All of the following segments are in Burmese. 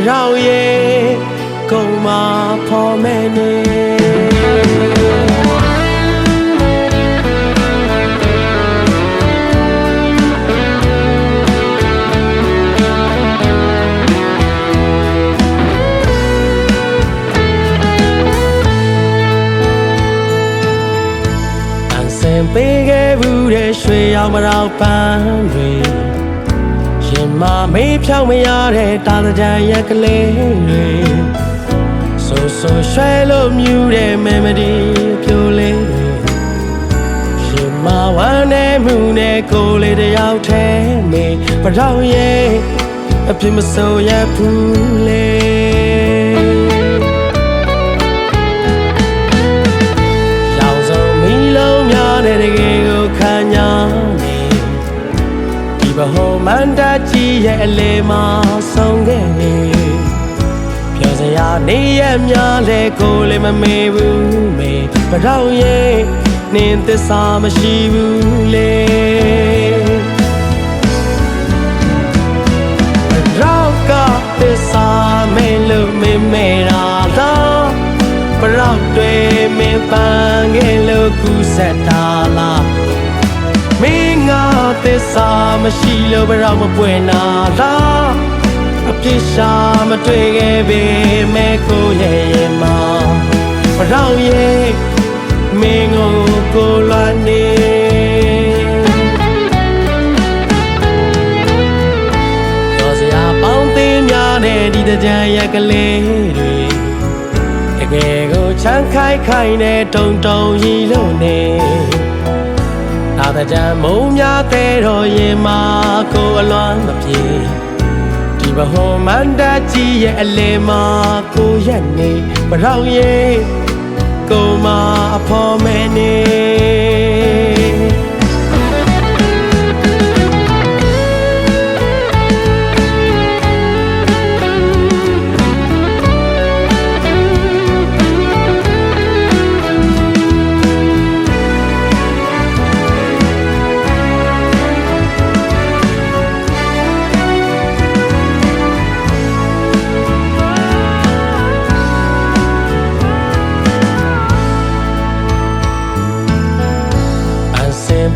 เราเย่ก็มาพ่อแม่ပေးခဲ့ဘူးတဲ့ရွှေရောင်မတော်ပန်းတွေရင်မမေးဖြောင်းမရတဲ့တာတကြံရက်ကလေးတွေဆိုဆိုရွှဲလို့မြူတဲ့ memory ပြိုလေးတွေရင်မဝမ်းနဲ့မှုနဲ့ကိုယ်လေးတယောက်ထဲမေပတော်ရဲ့အပြစ်မစိုးရဘူးလေဘဟိုမန္တကြီးရဲ့အလေမှာဆုံးခဲ့ပြောစရာနေရများလဲကိုလည်းမမေ့ဘူးမေဘတော်ရဲ့နင်းသစ္စာမရှိဘူးလေဘတော်ကသစ္စာမဲလို့မေ့မေ့တာလားဘတော်တွေမပန်းခဲ့လို့ကူဆက်တာလားမင်းငါသစ္စာမရှိလို့ဘယ်တော့မပွင့်နာလားအပြစ်ရှာမတွေ့ခဲ့ပေမဲ့ကိုရဲ့ရင်မှာဘယ်တော့ရဲ့မင်းကိုလွမ်းနေတော့စရာပေါင်းသိမ်းများတဲ့ဒီတကြံရက်ကလေးတွေတကယ်ကိုချမ်းခိုက်ခိုက်နဲ့တုံတုံရီလို့နေသာတကြံမုံများတဲ့တော့ရင်မာကိုအလွမ်းမပြေဒီဘဟိုမန္တကြီးရဲ့အလေမာကိုရက်နေဘရောက်ရဲ့ကိုမအဖော်မဲနေ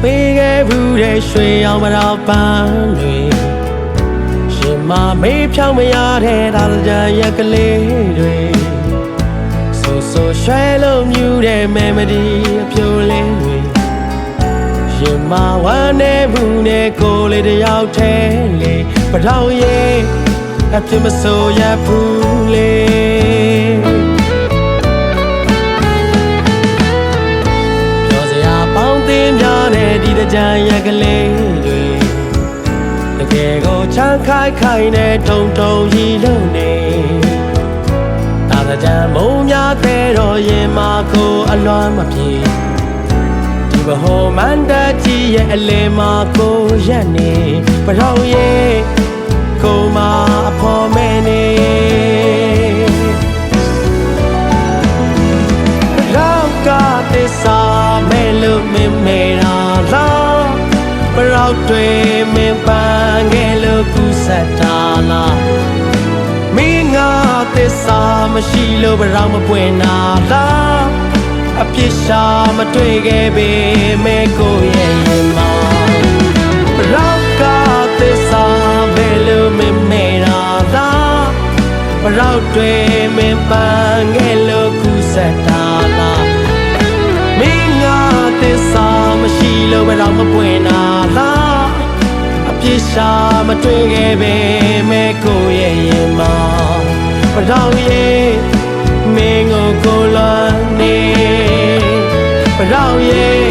ပေးခဲ့ဘူးတဲ့ရွှေရောင်မတော်ပန်းတွေရှင်မမေးဖြောင်းမရတဲ့ဒါကြံရက်ကလေးတွေဆိုဆိုရွှဲလို့မြူတဲ့ memory အပြိုလေးတွေရှင်မဝမ်းနဲ့မှုနဲ့ကိုယ်လေးတယောက်ထဲလေဘတော်ရဲ့အပြစ်မစိုးရဘူးလေဒီတကြံရက်ကလေးတွေတကယ်ကိုချမ်းခိုက်ခိုက်နဲ့တုံတုံရီလို့နေသာတကြံမုံများတဲ့တော့ရင်မာကိုအလွမ်းမပြေဒီဘဟိုမန္တကြီးရဲ့အလေမှာကိုရက်နေဘတော်ရဲ့ကိုမအဖော်မဲနေရောက်ကသစ္စာမဲလို့မမေ့တာဘရောက်တွေမပန်းခဲ့လို့ကူဆက်တာလားမင်းငါသစ္စာမရှိလို့ဘရောက်မပွင့်နာလားအပြစ်ရှာမတွေ့ခဲ့ပေမဲ့ကိုရဲ့ရင်မှာဘရောက်ကသစ္စာပဲလို့မမေ့တာလားဘရောက်တွေမပန်းခဲ့လို့ကူဆက်တာလားမင်းငါသစ္စာမရှိလို့ဘရောက်မပွင့်နာလားအပြစ်ရှာမတွေ့ခဲ့ပေမဲ့ကိုရဲ့ရင်မှာဘတော်ရဲ့မင်းကိုလွမ်းနေဘတော်ရဲ့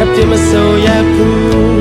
အပြစ်မစိုးရဘူး